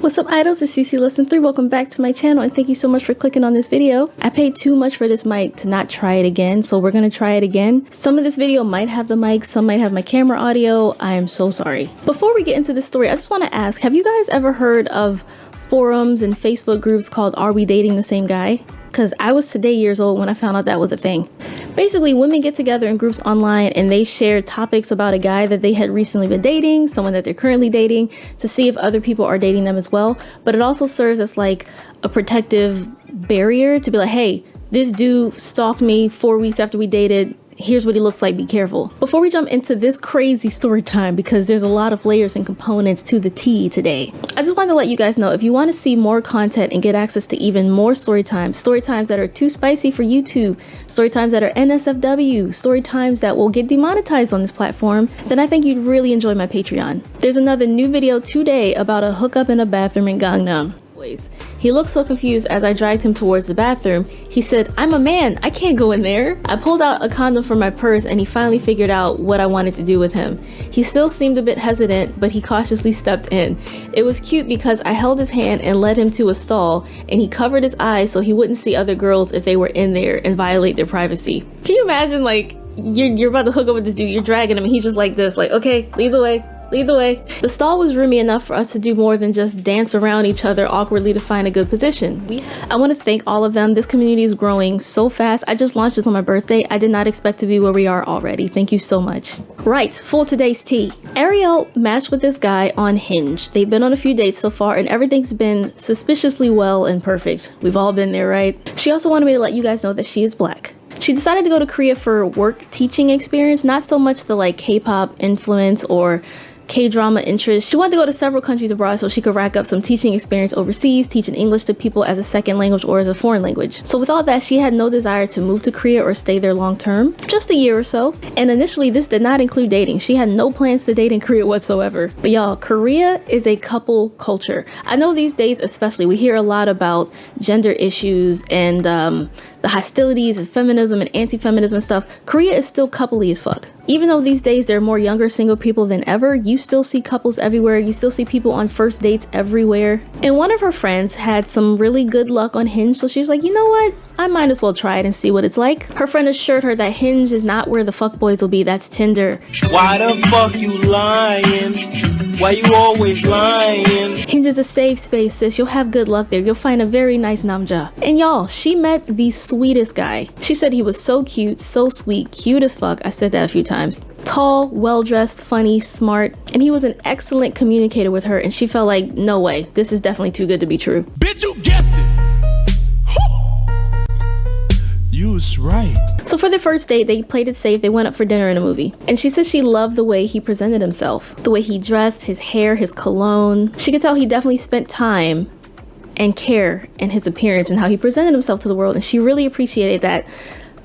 What's up, idols? It's CC Lesson 3. Welcome back to my channel and thank you so much for clicking on this video. I paid too much for this mic to not try it again, so we're gonna try it again. Some of this video might have the mic, some might have my camera audio. I am so sorry. Before we get into this story, I just want to ask, have you guys ever heard of forums and Facebook groups called Are We Dating the Same Guy? Because I was today years old when I found out that was a thing. Basically, women get together in groups online and they share topics about a guy that they had recently been dating, someone that they're currently dating, to see if other people are dating them as well. But it also serves as like a protective barrier to be like, hey, this dude stalked me 4 weeks after we dated. Here's what he looks like, be careful. Before we jump into this crazy story time, because there's a lot of layers and components to the tea today, I just wanted to let you guys know, if you want to see more content and get access to even more story times that are too spicy for YouTube, story times that are NSFW, story times that will get demonetized on this platform, then I think you'd really enjoy my Patreon. There's another new video today about a hookup in a bathroom in Gangnam. He looked so confused as I dragged him towards the bathroom. He said, "I'm a man, I can't go in there." I pulled out a condom from my purse and he finally figured out what I wanted to do with him. He still seemed a bit hesitant, but he cautiously stepped in. It was cute because I held his hand and led him to a stall and he covered his eyes so he wouldn't see other girls if they were in there and violate their privacy. Can you imagine, like, you're about to hook up with this dude, you're dragging him and he's just like this, like, okay, lead the way. Lead the way. The stall was roomy enough for us to do more than just dance around each other awkwardly to find a good position. I want to thank all of them. This community is growing so fast. I just launched this on my birthday. I did not expect to be where we are already. Thank you so much. Right, full today's tea. Ariel matched with this guy on Hinge. They've been on a few dates so far and everything's been suspiciously well and perfect. We've all been there, right? She also wanted me to let you guys know that she is Black. She decided to go to Korea for work teaching experience, not so much the like K-pop influence or K-drama interest. She wanted to go to several countries abroad so she could rack up some teaching experience overseas, teaching English to people as a second language or as a foreign language. So with all that, she had no desire to move to Korea or stay there long term, just a year or so. And initially, this did not include dating. She had no plans to date in Korea whatsoever. But y'all, Korea is a couple culture. I know these days especially, we hear a lot about gender issues and the hostilities and feminism and anti-feminism and stuff. Korea is still coupley as fuck. Even though these days there are more younger single people than ever, you still see couples everywhere. You still see people on first dates everywhere. And one of her friends had some really good luck on Hinge, so she was like, you know what? I might as well try it and see what it's like. Her friend assured her that Hinge is not where the fuckboys will be, that's Tinder. Why the fuck you lying? Why you always lying? Hinge is a safe space, sis. You'll have good luck there. You'll find a very nice namja. And y'all, she met the sweetest guy. She said he was so cute, so sweet, cute as fuck. I said that a few times. Tall, well-dressed, funny, smart, and he was an excellent communicator with her, and she felt like, no way, this is definitely too good to be true. Bitch, you guessed it! You was right. So for their first date, they played it safe. They went up for dinner and a movie. And she said she loved the way he presented himself. The way he dressed, his hair, his cologne. She could tell he definitely spent time and care in his appearance and how he presented himself to the world. And she really appreciated that,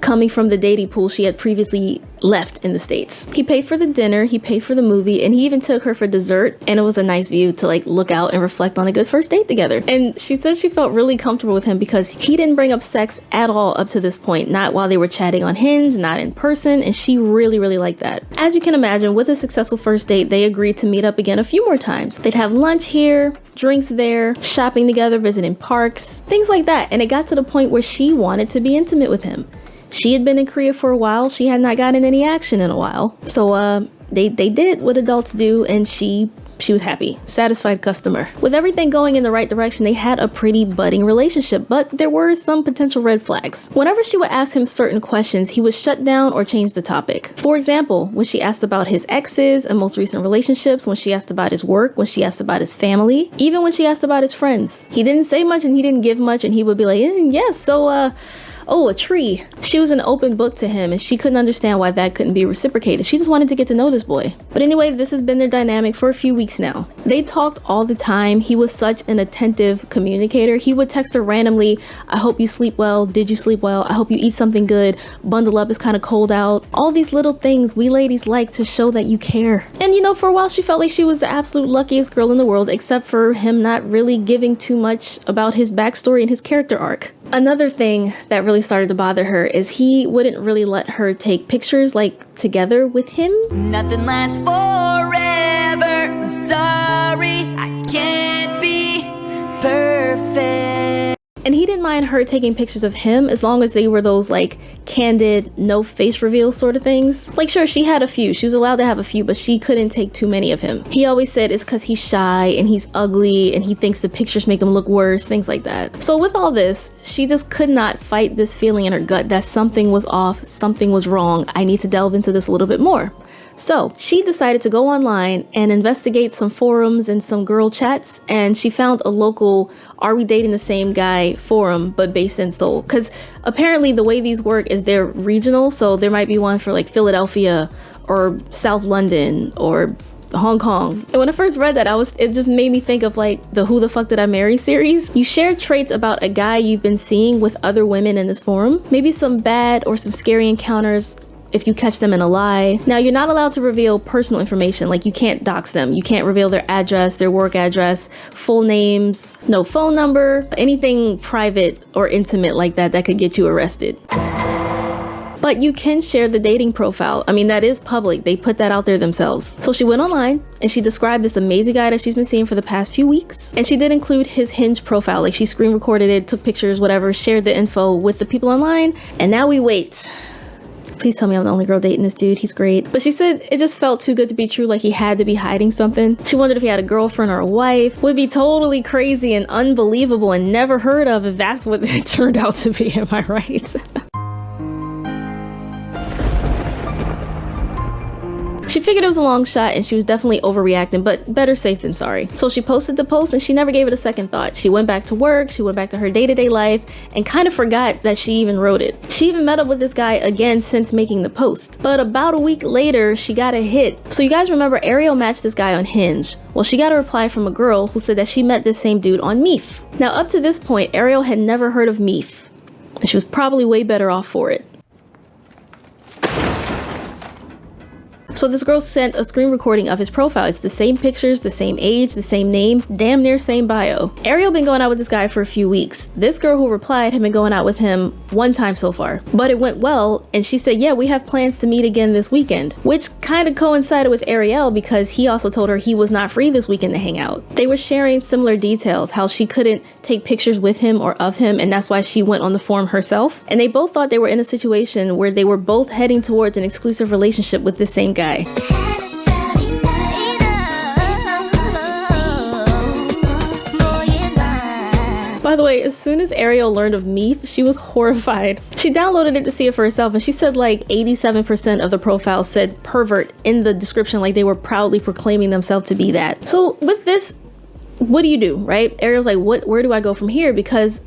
coming from the dating pool she had previously left in the States. He paid for the dinner, he paid for the movie, and he even took her for dessert, and it was a nice view to like look out and reflect on a good first date together. And she said she felt really comfortable with him because he didn't bring up sex at all up to this point, not while they were chatting on Hinge, not in person, and she really liked that. As you can imagine, with a successful first date, they agreed to meet up again a few more times. They'd have lunch here, drinks there, shopping together, visiting parks, things like that, and it got to the point where she wanted to be intimate with him. She had been in Korea for a while. She had not gotten any action in a while. So they did what adults do, and she was happy. Satisfied customer. With everything going in the right direction, they had a pretty budding relationship, but there were some potential red flags. Whenever she would ask him certain questions, he would shut down or change the topic. For example, when she asked about his exes and most recent relationships, when she asked about his work, when she asked about his family, even when she asked about his friends. He didn't say much and he didn't give much, and he would be like, yes, so oh, a tree. She was an open book to him and she couldn't understand why that couldn't be reciprocated. She just wanted to get to know this boy. But anyway, this has been their dynamic for a few weeks now. They talked all the time. He was such an attentive communicator. He would text her randomly, I hope you sleep well. Did you sleep well? I hope you eat something good. Bundle up, it's kind of cold out. All these little things we ladies like to show that you care. And you know, for a while she felt like she was the absolute luckiest girl in the world, except for him not really giving too much about his backstory and his character arc. Another thing that really started to bother her is he wouldn't really let her take pictures like together with him. Nothing lasts forever. I'm sorry, I can't be And he didn't mind her taking pictures of him as long as they were those like candid, no face reveal sort of things. Like sure, she had a few, she was allowed to have a few, but she couldn't take too many of him. He always said it's because he's shy and he's ugly and he thinks the pictures make him look worse, things like that. So with all this, she just could not fight this feeling in her gut that something was off, something was wrong. I need to delve into this a little bit more. So she decided to go online and investigate some forums and some girl chats, and she found a local "Are We Dating the Same Guy" forum, but based in Seoul. Because apparently the way these work is they're regional, so there might be one for like Philadelphia or South London or Hong Kong. And when I first read that, it just made me think of like the Who the Fuck Did I Marry series. You share traits about a guy you've been seeing with other women in this forum, maybe some bad or some scary encounters if you catch them in a lie. Now, you're not allowed to reveal personal information, like you can't dox them. You can't reveal their address, their work address, full names, no phone number, anything private or intimate like that that could get you arrested. But you can share the dating profile. I mean, that is public. They put that out there themselves. So she went online and she described this amazing guy that she's been seeing for the past few weeks. And she did include his Hinge profile. Like she screen recorded it, took pictures, whatever, shared the info with the people online. And now we wait. Please tell me I'm the only girl dating this dude. He's great. But she said it just felt too good to be true, like he had to be hiding something. She wondered if he had a girlfriend or a wife. Would be totally crazy and unbelievable and never heard of if that's what it turned out to be. Am I right? She figured it was a long shot and she was definitely overreacting, but better safe than sorry. So she posted the post and she never gave it a second thought. She went back to work, she went back to her day-to-day life and kind of forgot that she even wrote it. She even met up with this guy again since making the post. But about a week later, she got a hit. So you guys remember Ariel matched this guy on Hinge. Well, she got a reply from a girl who said that she met this same dude on Meef. Now up to this point, Ariel had never heard of Meef. And she was probably way better off for it. So this girl sent a screen recording of his profile. It's the same pictures, the same age, the same name, damn near same bio. Ariel been going out with this guy for a few weeks. This girl who replied had been going out with him one time so far, but it went well. And she said, yeah, we have plans to meet again this weekend, which kind of coincided with Ariel because he also told her he was not free this weekend to hang out. They were sharing similar details, how she couldn't take pictures with him or of him, and that's why she went on the forum herself. And they both thought they were in a situation where they were both heading towards an exclusive relationship with this same guy. By the way, as soon as Ariel learned of Meef, she was horrified. She downloaded it to see it for herself and she said like 87% of the profile said pervert in the description, like they were proudly proclaiming themselves to be that. So with this, what do you do, right? Ariel's like, where do I go from here? Because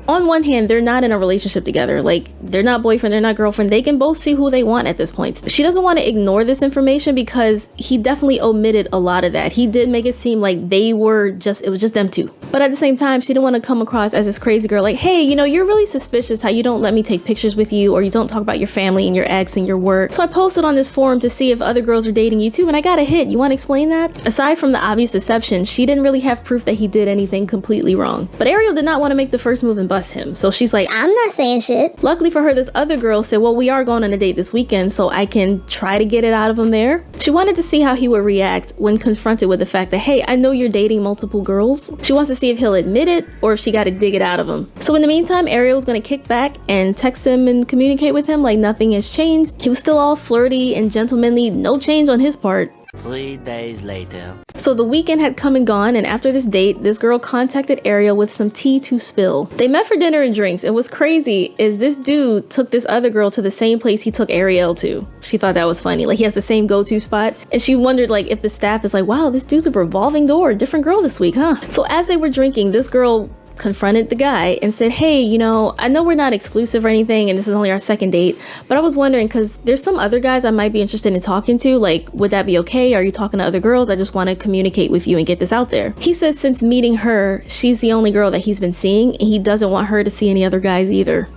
on one hand, they're not in a relationship together. Like, they're not boyfriend, they're not girlfriend. They can both see who they want at this point. She doesn't want to ignore this information because he definitely omitted a lot of that. He did make it seem like it was just them two. But at the same time, she didn't want to come across as this crazy girl like, hey, you know, you're really suspicious how you don't let me take pictures with you, or you don't talk about your family and your ex and your work. So I posted on this forum to see if other girls are dating you too, and I got a hit. You want to explain that? Aside from the obvious deception, she didn't really have proof that he did anything completely wrong. But Ariel did not want to make the first move and bust him. So she's like, I'm not saying shit. Luckily for her, this other girl said, well, we are going on a date this weekend, so I can try to get it out of him there. She wanted to see how he would react when confronted with the fact that, hey, I know you're dating multiple girls. She wants to see if he'll admit it or if she got to dig it out of him. So in the meantime, Ariel's going to kick back and text him and communicate with him like nothing has changed. He was still all flirty and gentlemanly, no change on his part. 3 days later. So the weekend had come and gone, and after this date, this girl contacted Ariel with some tea to spill. They met for dinner and drinks, and what's crazy is this dude took this other girl to the same place he took Ariel to. She thought that was funny, like he has the same go-to spot, and she wondered like if the staff is like, wow, this dude's a revolving door, different girl this week, huh? So as they were drinking, this girl confronted the guy and said, hey, you know, I know we're not exclusive or anything and this is only our second date, but I was wondering because there's some other guys I might be interested in talking to. Like, would that be okay? Are you talking to other girls? I just want to communicate with you and get this out there. He says since meeting her, she's the only girl that he's been seeing and he doesn't want her to see any other guys either.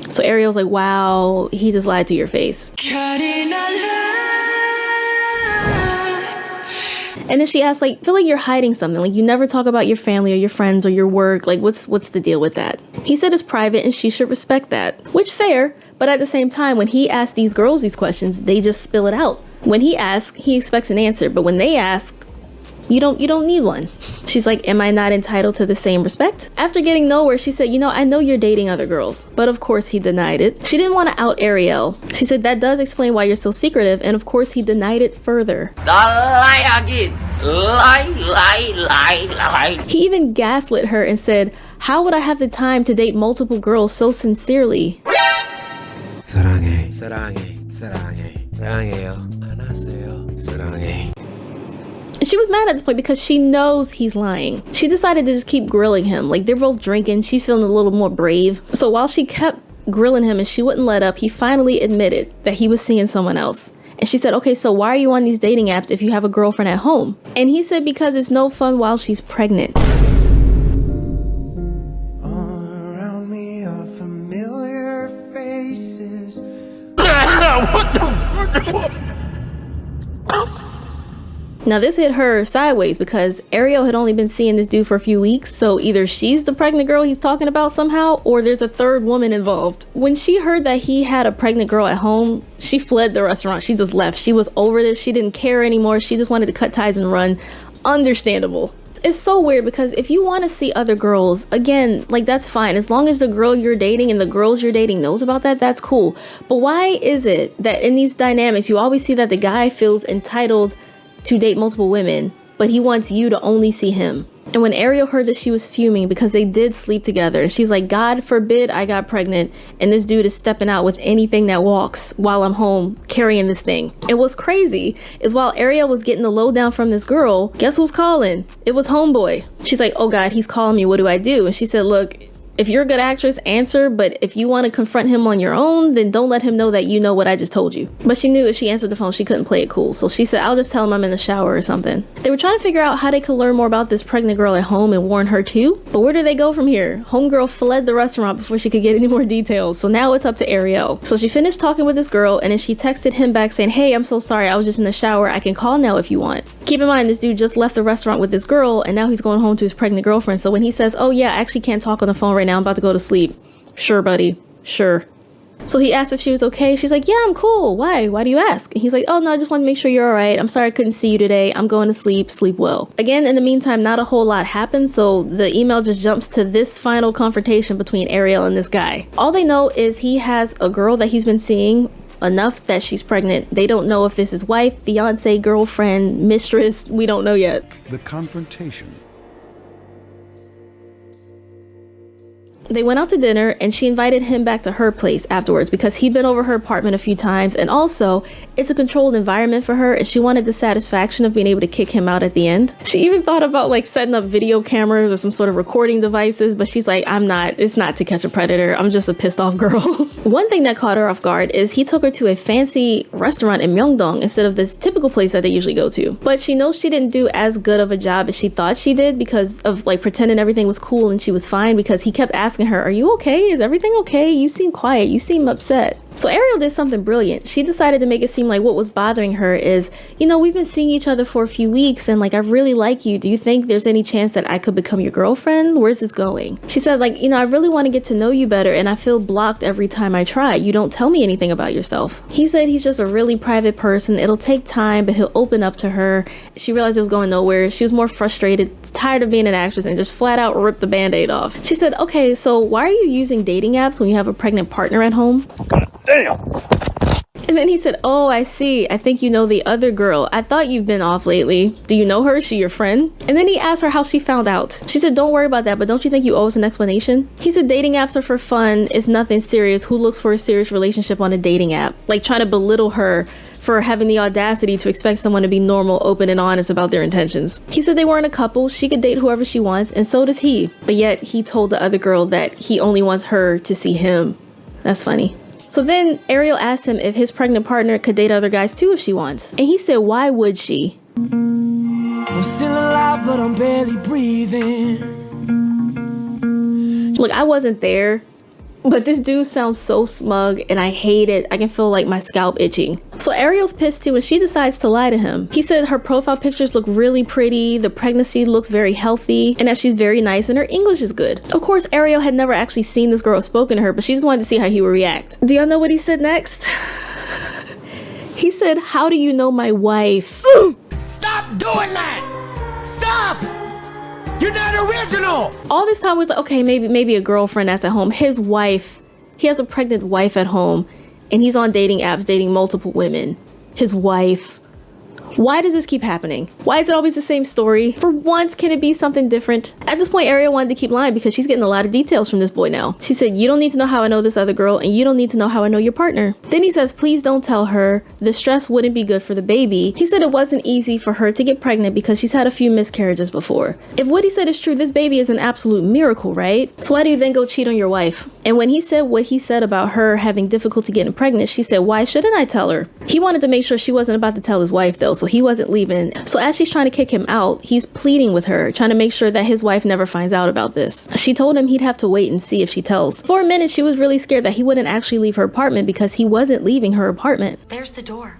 So Ariel's like, wow, he just lied to your face. And then she asked, like, feel like you're hiding something. Like, you never talk about your family or your friends or your work. Like, what's the deal with that? He said it's private and she should respect that. Which fair, But at the same time, when he asks these girls these questions, they just spill it out. When he asks, he expects an answer, but when they ask, you don't need one. She's like, am I not entitled to the same respect? After getting nowhere, she said, I know you're dating other girls. But of course he denied it. She didn't want to out Ariel. She said, that does explain why you're so secretive. And of course he denied it further. Lie again. Lie. He even gaslit her and said, how would I have the time to date multiple girls so sincerely? 사랑해. 사랑해요. 안녕하세요. 사랑해. And she was mad at this point because she knows he's lying. She decided to just keep grilling him. Like, they're both drinking. She's feeling a little more brave. So while she kept grilling him and she wouldn't let up, he finally admitted that he was seeing someone else. And she said, okay, so why are you on these dating apps if you have a girlfriend at home? And he said, because it's no fun while she's pregnant. All around me are familiar faces. What the? Now this hit her sideways because Ariel had only been seeing this dude for a few weeks, so either she's the pregnant girl he's talking about somehow, or there's a third woman involved. When she heard that he had a pregnant girl at home, she fled the restaurant. She just left. She was over this. She didn't care anymore. She just wanted to cut ties and run. Understandable. It's so weird because if you want to see other girls, again, like, that's fine. As long as the girl you're dating and the girls you're dating knows about that, that's cool. But why is it that in these dynamics, you always see that the guy feels entitled to date multiple women, but he wants you to only see him? And when Ariel heard that, she was fuming because they did sleep together. And she's like, God forbid I got pregnant and this dude is stepping out with anything that walks while I'm home carrying this thing. And what's crazy is while Ariel was getting the lowdown from this girl, guess who's calling? It was homeboy. She's like, oh God, he's calling me. What do I do? And she said, look, if you're a good actress, answer, but if you want to confront him on your own, then don't let him know that you know what I just told you. But she knew if she answered the phone, she couldn't play it cool. So she said, I'll just tell him I'm in the shower or something. They were trying to figure out how they could learn more about this pregnant girl at home and warn her too. But where do they go from here? Homegirl fled the restaurant before she could get any more details. So now it's up to Ariel. So she finished talking with this girl and then she texted him back saying, hey, I'm so sorry. I was just in the shower. I can call now if you want. Keep in mind, this dude just left the restaurant with this girl and now he's going home to his pregnant girlfriend. So when he says, oh yeah, I actually can't talk on the phone right now. I'm about to go to sleep. Sure, buddy. Sure. So he asked if she was okay. She's like, yeah, I'm cool. Why? Why do you ask? And he's like, oh no, I just wanted to make sure you're all right. I'm sorry I couldn't see you today. I'm going to sleep. Sleep well. Again, in the meantime, not a whole lot happens. So the email just jumps to this final confrontation between Ariel and this guy. All they know is he has a girl that he's been seeing, enough that she's pregnant. They don't know if this is wife, fiance, girlfriend, mistress. We don't know yet. The confrontation. They went out to dinner and she invited him back to her place afterwards because he'd been over her apartment a few times, and also it's a controlled environment for her and she wanted the satisfaction of being able to kick him out at the end. She even thought about like setting up video cameras or some sort of recording devices, but she's like, it's not to catch a predator. I'm just a pissed off girl. One thing that caught her off guard is he took her to a fancy restaurant in Myeongdong instead of this typical place that they usually go to. But she knows she didn't do as good of a job as she thought she did because of like pretending everything was cool and she was fine, because he kept asking her, are you okay? Is everything okay? You seem quiet. You seem upset. So Ariel did something brilliant. She decided to make it seem like what was bothering her is, we've been seeing each other for a few weeks and like, I really like you. Do you think there's any chance that I could become your girlfriend? Where's this going? She said like, I really want to get to know you better and I feel blocked every time I try. You don't tell me anything about yourself. He said he's just a really private person. It'll take time, but he'll open up to her. She realized it was going nowhere. She was more frustrated, tired of being an actress, and just flat out ripped the band-aid off. She said, okay, so why are you using dating apps when you have a pregnant partner at home? Damn. And then he said, oh, I see. I think you know the other girl. I thought you've been off lately. Do you know her? Is she your friend? And then he asked her how she found out. She said, don't worry about that, but don't you think you owe us an explanation? He said, dating apps are for fun. It's nothing serious. Who looks for a serious relationship on a dating app? Like trying to belittle her for having the audacity to expect someone to be normal, open, and honest about their intentions. He said they weren't a couple. She could date whoever she wants, and so does he. But yet he told the other girl that he only wants her to see him. That's funny. So then Ariel asked him if his pregnant partner could date other guys too if she wants. And he said, why would she? I'm still alive, but I'm barely breathing. Look, I wasn't there But this dude sounds so smug and I hate it. I can feel like my scalp itching. So Ariel's pissed too and she decides to lie to him. He said her profile pictures look really pretty, the pregnancy looks very healthy, and that she's very nice and her English is good. Of course, Ariel had never actually seen this girl or spoken to her, but she just wanted to see how he would react. Do y'all know what he said next? He said, "How do you know my wife?" Stop doing that! Stop! You're not original! All this time we was like, okay, maybe a girlfriend that's at home. His wife, he has a pregnant wife at home and he's on dating apps dating multiple women. His wife. Why does this keep happening? Why is it always the same story? For once, can it be something different? At this point, Ariel wanted to keep lying because she's getting a lot of details from this boy now. She said, "You don't need to know how I know this other girl, and you don't need to know how I know your partner." Then he says, "Please don't tell her. The stress wouldn't be good for the baby." He said it wasn't easy for her to get pregnant because she's had a few miscarriages before. If what he said is true, this baby is an absolute miracle, right? So why do you then go cheat on your wife? And when he said what he said about her having difficulty getting pregnant, she said, "Why shouldn't I tell her?" He wanted to make sure she wasn't about to tell his wife though, so he wasn't leaving. So as she's trying to kick him out, he's pleading with her, trying to make sure that his wife never finds out about this. She told him he'd have to wait and see if she tells. For a minute, she was really scared that he wouldn't actually leave her apartment because he wasn't leaving her apartment. There's the door.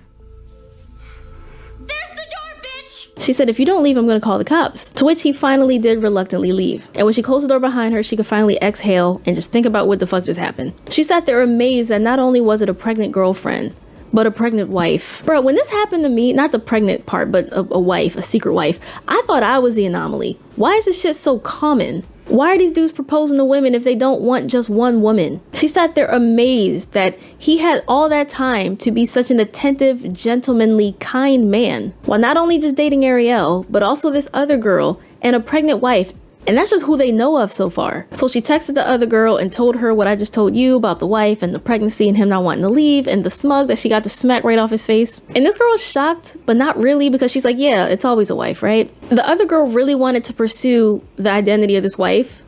There's the door, bitch! She said, "If you don't leave, I'm gonna call the cops." To which he finally did reluctantly leave. And when she closed the door behind her, she could finally exhale and just think about what the fuck just happened. She sat there amazed that not only was it a pregnant girlfriend, but a pregnant wife. Bro, when this happened to me, not the pregnant part, but a wife, a secret wife, I thought I was the anomaly. Why is this shit so common? Why are these dudes proposing to women if they don't want just one woman? She sat there amazed that he had all that time to be such an attentive, gentlemanly, kind man, while not only just dating Ariel, but also this other girl and a pregnant wife. And that's just who they know of so far. So she texted the other girl and told her what I just told you about the wife and the pregnancy and him not wanting to leave and the smug that she got to smack right off his face. And this girl was shocked, but not really, because she's like, yeah, it's always a wife, right? The other girl really wanted to pursue the identity of this wife.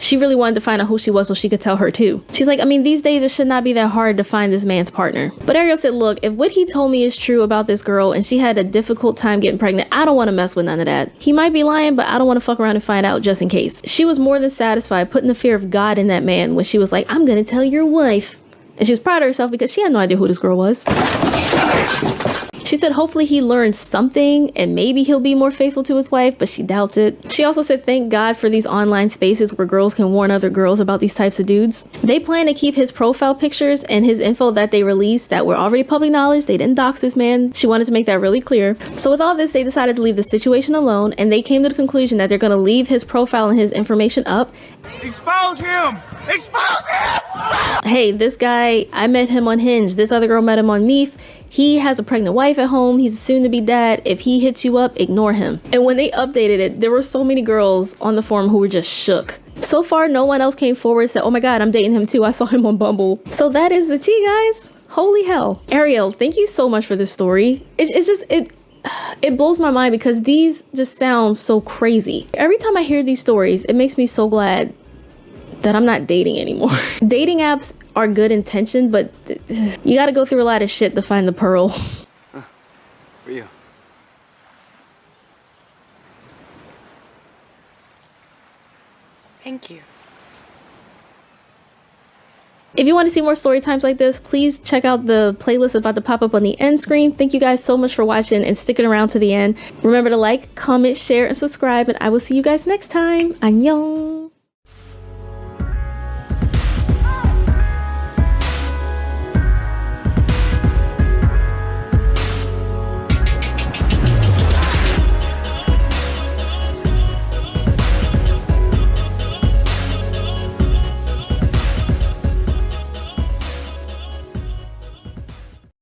She really wanted to find out who she was so she could tell her too. She's like, I mean, these days it should not be that hard to find this man's partner. But Ariel said, look, if what he told me is true about this girl and she had a difficult time getting pregnant, I don't want to mess with none of that. He might be lying, but I don't want to fuck around and find out just in case. She was more than satisfied putting the fear of God in that man when she was like, I'm gonna tell your wife. And she was proud of herself because she had no idea who this girl was. She said hopefully he learned something and maybe he'll be more faithful to his wife, but she doubts it. She also said thank God for these online spaces where girls can warn other girls about these types of dudes. They plan to keep his profile pictures and his info that they released that were already public knowledge. They didn't dox this man. She wanted to make that really clear. So with all this, they decided to leave the situation alone, and they came to the conclusion that they're going to leave his profile and his information up. Expose him! Expose him! Hey, this guy, I met him on Hinge. This other girl met him on Meef. He has a pregnant wife at home. He's soon to be dad. If he hits you up, ignore him. And when they updated it, there were so many girls on the forum who were just shook. So far, no one else came forward and said, oh my God, I'm dating him too. I saw him on Bumble. So that is the tea, guys. Holy hell. Ariel, thank you so much for this story. It blows my mind because these just sound so crazy. Every time I hear these stories, it makes me so glad that I'm not dating anymore. Dating apps are good intention, but you got to go through a lot of shit to find the pearl. For you. Thank you. If you want to see more story times like this, please check out the playlist about to pop up on the end screen. Thank you guys so much for watching and sticking around to the end. Remember to like, comment, share, and subscribe, and I will see you guys next time. Annyeong.